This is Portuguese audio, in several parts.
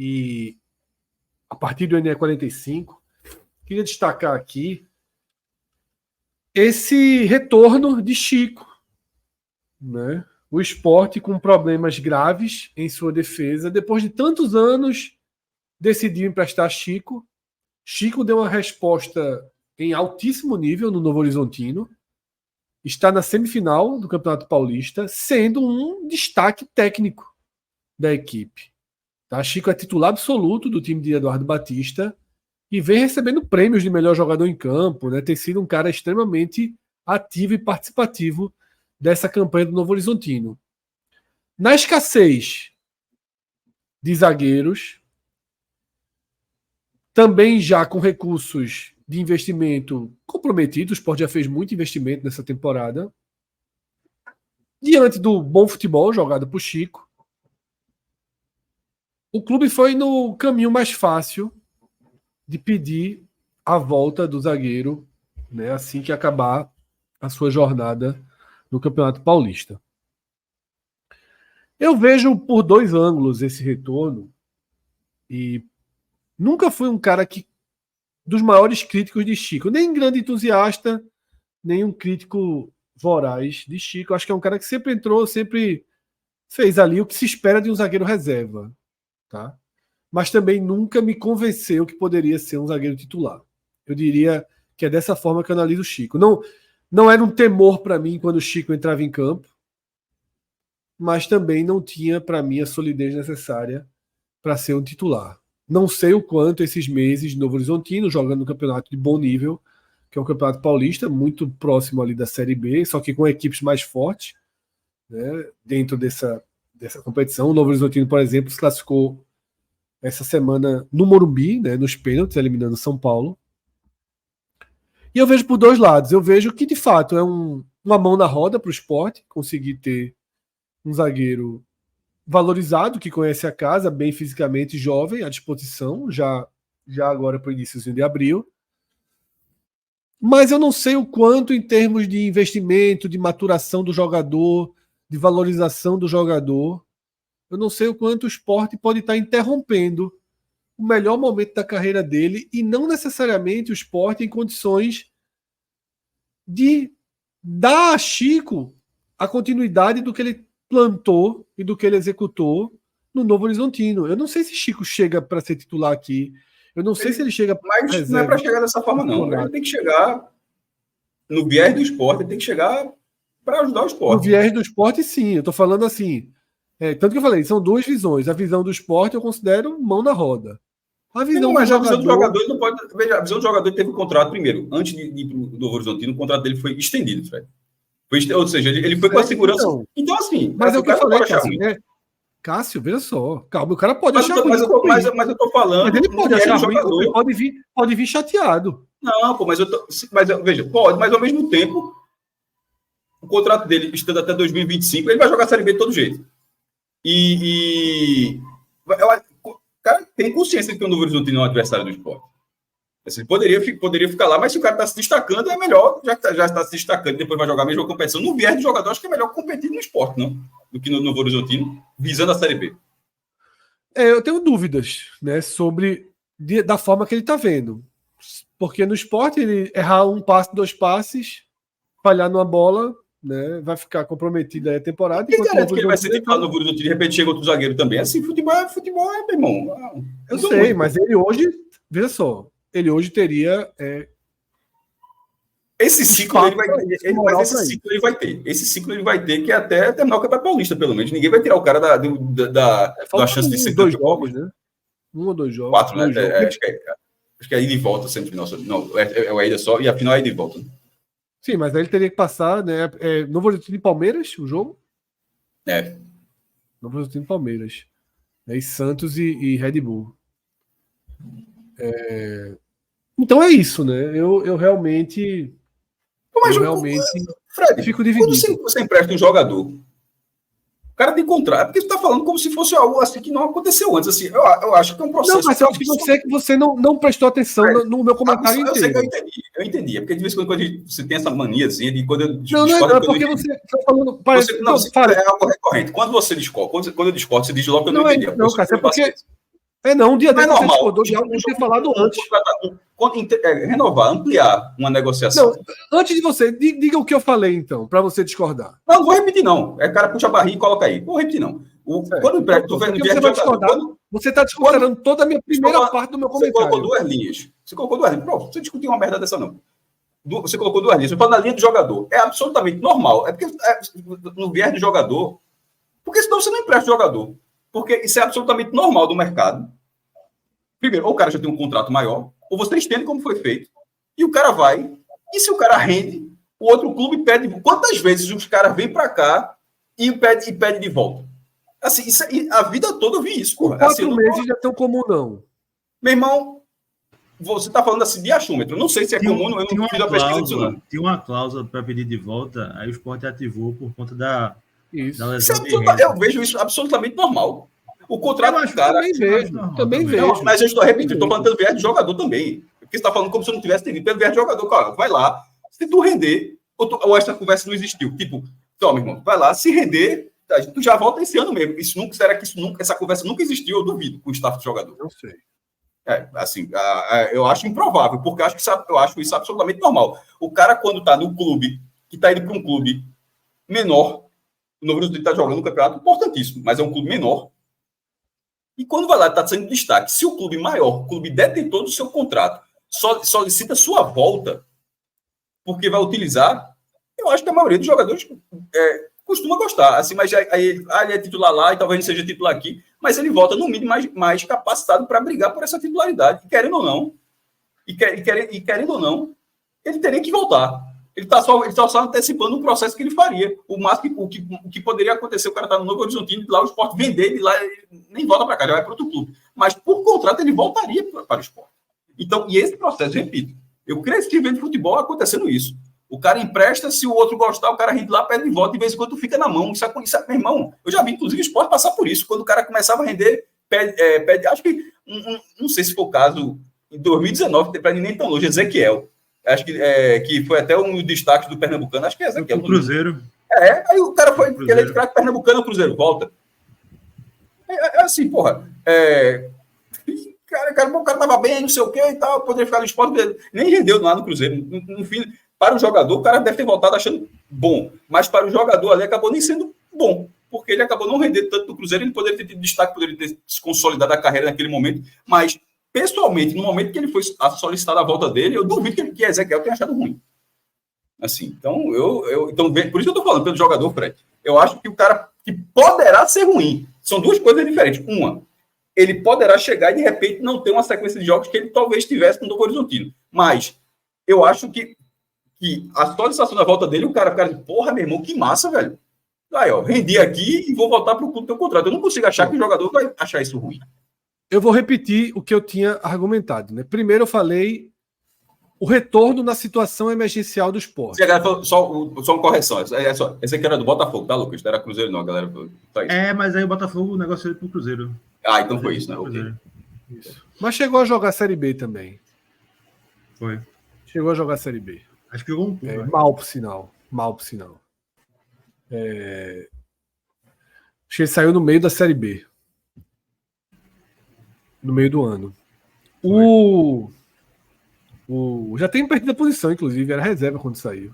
e a partir do NE45, queria destacar aqui esse retorno de Chico, né? O Sport com problemas graves em sua defesa, depois de tantos anos decidiu emprestar Chico. Chico deu uma resposta em altíssimo nível no Novo Horizontino, está na semifinal do Campeonato Paulista, sendo um destaque técnico da equipe. Tá? Chico é titular absoluto do time de Eduardo Batista e vem recebendo prêmios de melhor jogador em campo, né? Tem sido um cara extremamente ativo e participativo dessa campanha do Novo Horizontino. Na escassez de zagueiros, também já com recursos de investimento comprometidos, o Sport já fez muito investimento nessa temporada, diante do bom futebol jogado por Chico, o clube foi no caminho mais fácil de pedir a volta do zagueiro, né, assim que acabar a sua jornada no Campeonato Paulista. Eu vejo por dois ângulos esse retorno e nunca fui um cara dos maiores críticos de Chico, nem grande entusiasta, nem um crítico voraz de Chico. Acho que é um cara que sempre entrou, sempre fez ali o que se espera de um zagueiro reserva, tá? Mas também nunca me convenceu que poderia ser um zagueiro titular. Eu diria que é dessa forma que eu analiso o Chico. Não era um temor para mim quando o Chico entrava em campo, mas também não tinha para mim a solidez necessária para ser um titular. Não sei o quanto esses meses de Novo Horizontino, jogando no campeonato de bom nível, que é o Campeonato Paulista, muito próximo ali da Série B, só que com equipes mais fortes, né, dentro dessa competição. O Novo Horizontino, por exemplo, se classificou essa semana no Morumbi, né, nos pênaltis, eliminando São Paulo. E eu vejo por dois lados. Eu vejo que, de fato, é uma mão na roda para o Sport conseguir ter um zagueiro valorizado, que conhece a casa, bem fisicamente, jovem, à disposição, já agora para o iníciozinho de abril. Mas eu não sei o quanto, em termos de investimento, de maturação do jogador, de valorização do jogador, eu não sei o quanto o Sport pode estar interrompendo o melhor momento da carreira dele e não necessariamente o Sport em condições de dar a Chico a continuidade do que ele plantou e do que ele executou no Novo Horizontino. Eu não sei se Chico chega para ser titular aqui. Eu não sei se ele chega para Mas não é para chegar dessa forma, não. Ele tem que chegar no viés do Sport, ele tem que chegar para ajudar o Sport. No viés do Sport, sim. Eu estou falando assim. Tanto que eu falei, são duas visões. A visão do Sport eu considero mão na roda. A visão a visão do jogador não pode. Veja, a visão do jogador teve um contrato primeiro. Antes de ir para o Novo Horizontino, o contrato dele foi estendido, Fred. Ou seja, ele foi com a segurança. Então assim. Mas é o que eu falei, Cássio. Cássio, veja só. Calma, o cara pode achar ruim. Mas eu tô falando. Mas ele pode achar ruim, jogador. Pode vir chateado. Não, pô, veja, pode, mas ao mesmo tempo, o contrato dele, estando até 2025, ele vai jogar a Série B de todo jeito. O cara tem consciência de que o Novo Horizontino é um adversário do Sport. Assim, poderia ficar lá, mas se o cara está se destacando, é melhor, já está se destacando, depois vai jogar a mesma competição. No viés do jogador, acho que é melhor competir no Sport, não? Do que no Novo Horizontino, visando a Série B. Eu tenho dúvidas, né, da forma que ele está vendo. Porque no Sport, ele errar um passe, dois passes, falhar numa bola, né, vai ficar comprometido aí a temporada. Quem garante que ele vai ser titular no Novo Horizontino, de repente chega outro zagueiro também? Assim, futebol é, meu irmão. Eu sei, mas ele hoje, veja só, ele hoje teria... Esse ciclo ele vai ter. Esse ciclo ele vai ter que até terminar o Campeonato Paulista, pelo menos. Ninguém vai tirar o cara da chance de ser dois jogos, né? 1 ou 2 jogos. 4, né? Acho que é ida e volta sempre. Não, é a ida só, e a final é ida e volta. Né? Sim, mas aí ele teria que passar, né? Novo Horizontino de Palmeiras, o jogo? Novo Horizontino de Palmeiras. E Santos e Red Bull. Então é isso, né? Eu realmente... Fred, fico dividido. Quando você empresta um jogador, o cara tem contrato, porque você está falando como se fosse algo assim que não aconteceu antes. Assim, eu acho que é um processo. Não, mas eu acho que você não prestou atenção no meu comentário inteiro. Eu sei que eu entendi. É porque de vez em quando você tem essa maniazinha de quando eu discordo. Não, é porque você está falando. É algo recorrente. Quando você discorda, quando eu discordo, você diz logo que eu não entendi. Não, cara, é porque. Não, um dia Não é desse você normal. discordou de algo que eu tinha falado antes. Renovar, ampliar uma negociação. Não, antes de você, diga o que eu falei, então, para você discordar. Não vou repetir, não. É cara puxa a barriga e coloca aí. Não vou repetir, não. Quando tu vê Você vai discordar. Você está desconsiderando toda a minha primeira parte do meu comentário. Você colocou duas linhas. Pronto, você discutiu uma merda dessa, não. Você colocou duas linhas. Você fala na linha do jogador. É absolutamente normal. É porque no viés do jogador. Porque senão você não empresta o jogador. Porque isso é absolutamente normal do mercado. Primeiro, ou o cara já tem um contrato maior, ou você estende como foi feito, e o cara vai. E se o cara rende, o outro clube pede. Quantas vezes os caras vêm para cá e pede de volta? Assim, a vida toda eu vi isso. Por 4 meses já é tão comum, não. Meu irmão, você está falando assim de achômetro. Não sei se é comum, eu não fiz a pesquisa disso, não. Tinha uma cláusula para pedir de volta, aí o Sport ativou por conta da lesão. Eu vejo isso absolutamente normal. O contrato do cara. Também vejo. Não, mas eu estou repetindo, estou falando pelo viés de jogador também. Porque você está falando como se eu não tivesse entendido pelo viés de jogador. Cara, vai lá, se tu render, ou essa conversa não existiu. Tipo, meu irmão, vai lá, se render, tu já volta esse ano mesmo. Será que essa conversa nunca existiu? Eu duvido com o staff de jogador. Não sei. Eu acho improvável, porque eu acho isso absolutamente normal. O cara, quando está no clube, que está indo para um clube menor, o Novo Horizontino está jogando um campeonato importantíssimo, mas é um clube menor. E quando vai lá, está sendo destaque. Se o clube maior, o clube detentor do seu contrato, solicita sua volta, porque vai utilizar, eu acho que a maioria dos jogadores costuma gostar. Assim, mas aí ele é titular lá e talvez não seja titular aqui, mas ele volta no mínimo mais capacitado para brigar por essa titularidade. E querendo ou não, ele teria que voltar. Ele está só antecipando um processo que ele faria. O máximo o que poderia acontecer, o cara está no Novo Horizontino, lá o Sport vender, de lá ele nem volta para cá, já vai para outro clube. Mas por contrato ele voltaria para o Sport. Então, e esse processo, repito, eu cresci vendo futebol acontecendo isso. O cara empresta, se o outro gostar, o cara rende lá, pede de volta, de vez em quando fica na mão. Isso é, meu irmão, eu já vi, inclusive, o Sport passar por isso. Quando o cara começava a render, pede acho que, não sei se foi o caso, em 2019, para nem tão longe, Ezequiel. Acho que foi até um dos destaques do Pernambucano, acho que é Ezequiel. O Cruzeiro. Aí o cara foi eleito craque Pernambucano, o Cruzeiro volta. Assim, porra, o cara tava bem, não sei o que e tal, poderia ficar no Sport, nem rendeu lá no Cruzeiro. No fim, para o jogador, o cara deve ter voltado achando bom, mas para o jogador ali acabou nem sendo bom, porque ele acabou não rendendo tanto no Cruzeiro, ele poderia ter tido destaque, poderia ter se consolidado a carreira naquele momento, mas pessoalmente, no momento que ele foi solicitado a volta dele, eu duvido que Ezequiel tenha achado ruim. Assim, então, então, por isso que eu estou falando pelo jogador, Fred. Eu acho que o cara que poderá ser ruim. São duas coisas diferentes. Uma, ele poderá chegar e, de repente, não ter uma sequência de jogos que ele talvez tivesse com o Novo Horizontino. Mas eu acho que a solicitação da volta dele, o cara diz, porra, meu irmão, que massa, velho. Aí, rendi aqui e vou voltar para o clube do teu contrato. Eu não consigo achar que o jogador vai achar isso ruim. Eu vou repetir o que eu tinha argumentado. Né? Primeiro eu falei o retorno na situação emergencial do Sport. Só uma correção. Esse aqui era do Botafogo, tá, Lucas? Não era Cruzeiro, não, galera. Mas aí o Botafogo negociou ele pro Cruzeiro. Então foi isso, né? Okay. Isso. Mas chegou a jogar a Série B também. Foi. Chegou a jogar a Série B. Acho que jogou um pouco. Mal por sinal. Acho que ele saiu no meio da Série B. No meio do ano. Já tem perdido a posição, inclusive, era reserva quando saiu.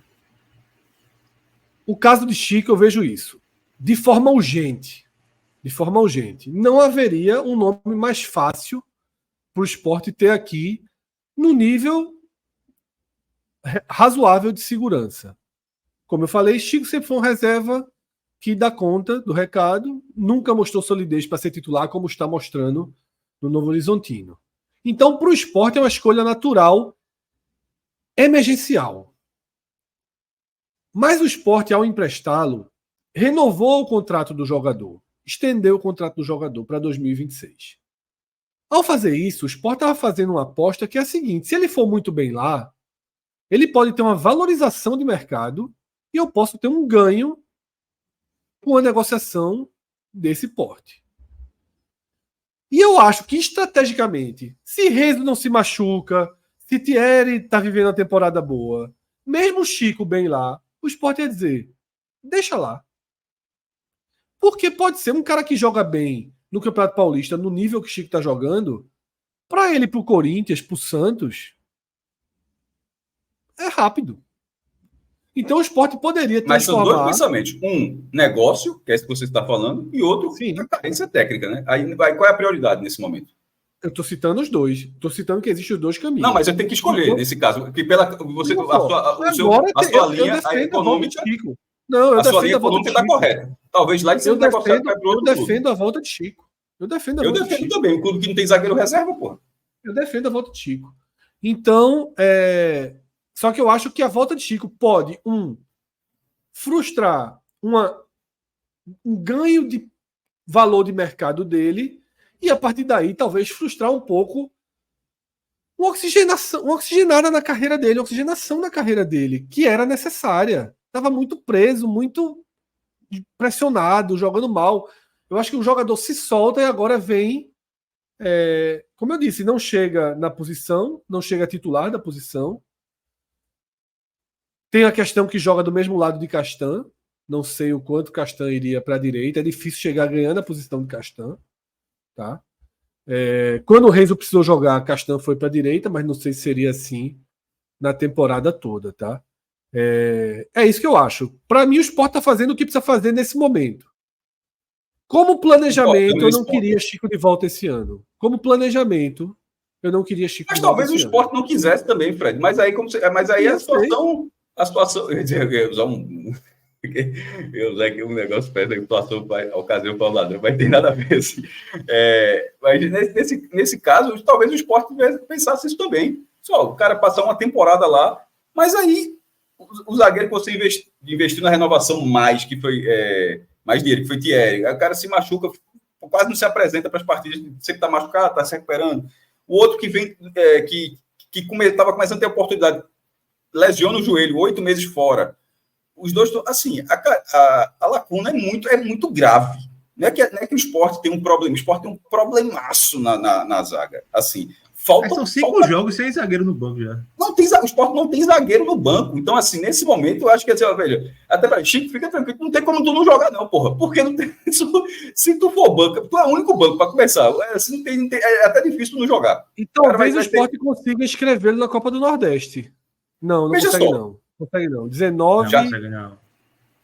O caso de Chico, eu vejo isso. De forma urgente. Não haveria um nome mais fácil para o Sport ter aqui no nível razoável de segurança. Como eu falei, Chico sempre foi uma reserva que dá conta do recado, nunca mostrou solidez para ser titular, como está mostrando no Novo Horizontino. Então, para o Sport é uma escolha natural, emergencial. Mas o Sport, ao emprestá-lo, renovou o contrato do jogador, estendeu o contrato do jogador para 2026. Ao fazer isso, o Sport estava fazendo uma aposta que é a seguinte: se ele for muito bem lá, ele pode ter uma valorização de mercado e eu posso ter um ganho com a negociação desse porte. E eu acho que, estrategicamente, se Renzo não se machuca, se Thierry está vivendo uma temporada boa, mesmo o Chico bem lá, o Sport ia dizer, deixa lá. Porque pode ser um cara que joga bem no Campeonato Paulista, no nível que o Chico tá jogando, para ele, pro Corinthians, pro Santos, é rápido. Então o Sport poderia Mas são dois transformar... pensamentos. Um, negócio, que é isso que você está falando, e outro, Sim. a carência técnica, né? Aí qual é a prioridade nesse momento? Eu tô citando os dois. Tô citando que existem os dois caminhos. Não, mas eu tenho que escolher Então, nesse caso, porque pela você não, a agora sua eu linha defendo econômica, a volta de Chico. Não, eu a sua defendo linha a volta econômica de está Chico. correta. Talvez lá ele seja negociado para Eu outro clube. defendo a volta de Chico. Eu defendo a Eu volta de defendo Chico. também, um clube que não tem zagueiro reserva, porra. Eu defendo a volta de Chico. Então, só que eu acho que a volta de Chico pode, frustrar um ganho de valor de mercado dele e, a partir daí, talvez frustrar um pouco uma oxigenada na carreira dele, uma oxigenação na carreira dele, que era necessária. Estava muito preso, muito pressionado, jogando mal. Eu acho que o jogador se solta e agora vem, como eu disse, não chega na posição, não chega a titular da posição. Tem a questão que joga do mesmo lado de Castan. Não sei o quanto Castan iria para a direita. É difícil chegar ganhando a posição de Castan. Tá? Quando o Renzo precisou jogar, Castan foi para a direita, mas não sei se seria assim na temporada toda. Tá? É isso que eu acho. Para mim, o Sport está fazendo o que precisa fazer nesse momento. Como planejamento, eu não queria Chico de volta esse ano. Como planejamento, eu não queria Chico de volta esse ano. Mas talvez o Sport não quisesse também, Fred. Mas aí, a situação. Eu usar aqui um negócio perto da situação, a ocasião para o ladrão, vai ter nada a ver assim. Mas nesse caso, talvez o Sport pensasse isso também. Só o cara passar uma temporada lá, mas aí o zagueiro que você investiu na renovação mais dinheiro, que foi Thierry, aí o cara se machuca, quase não se apresenta para as partidas, sempre está machucado, está se recuperando. O outro que vem, que estava começando a ter oportunidade, lesiona o joelho, 8 meses fora. Os dois, assim, a lacuna é muito grave. Não é que o Sport tem um problema, o Sport tem um problemaço na zaga. Assim, são 5 jogos sem zagueiro no banco já. O Sport não tem zagueiro no banco. Então, assim, nesse momento, eu acho que, velho, até para Chico, fica tranquilo, não tem como tu não jogar, não, porra. Porque não tem, se tu for banco, tu é o único banco para começar. Assim, é até difícil tu não jogar. E talvez o Sport consiga escrevê-lo na Copa do Nordeste. Não consegue não. Consegue não. 19. Não consegue não.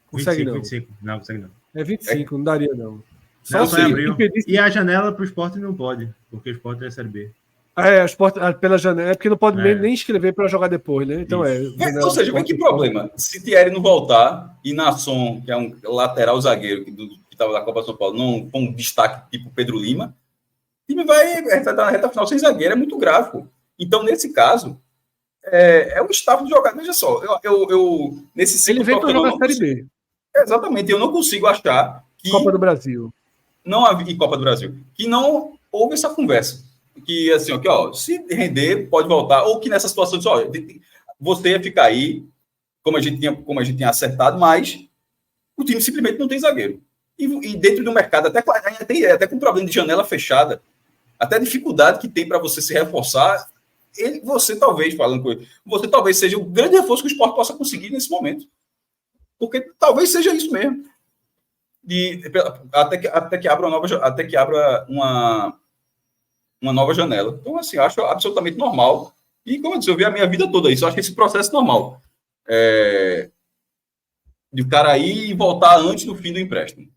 Consegue 25, não. 25. Não consegue não. É 25, não daria não. Só em abril. E a janela para o Sport não pode, porque o Sport é Série B. O Sport pela janela, porque não pode nem escrever para jogar depois, né? Então ou seja, vê que problema. Se Thierry não voltar e Nasson, que é um lateral zagueiro que estava na Copa São Paulo, não com um destaque tipo Pedro Lima, o time vai estar na reta final sem zagueiro, é muito grave. Pô. Então, nesse caso, é um staff de jogar. Veja só, eu nesse ciclo. Ele vem para jogar a Série B. Exatamente, eu não consigo achar que. Copa do Brasil. Não havia Copa do Brasil. Que não houve essa conversa. Que assim, se render, pode voltar. Ou que nessa situação, você ia ficar aí, como a gente tinha acertado, mas o time simplesmente não tem zagueiro. E dentro do mercado, até com problema de janela fechada, até a dificuldade que tem para você se reforçar, você talvez seja o grande reforço que o Sport possa conseguir nesse momento. Porque talvez seja isso mesmo. Até que abra uma nova janela. Então, assim, acho absolutamente normal. E, como eu disse, eu vi a minha vida toda isso. Eu acho que esse processo é normal. De o cara ir e voltar antes do fim do empréstimo.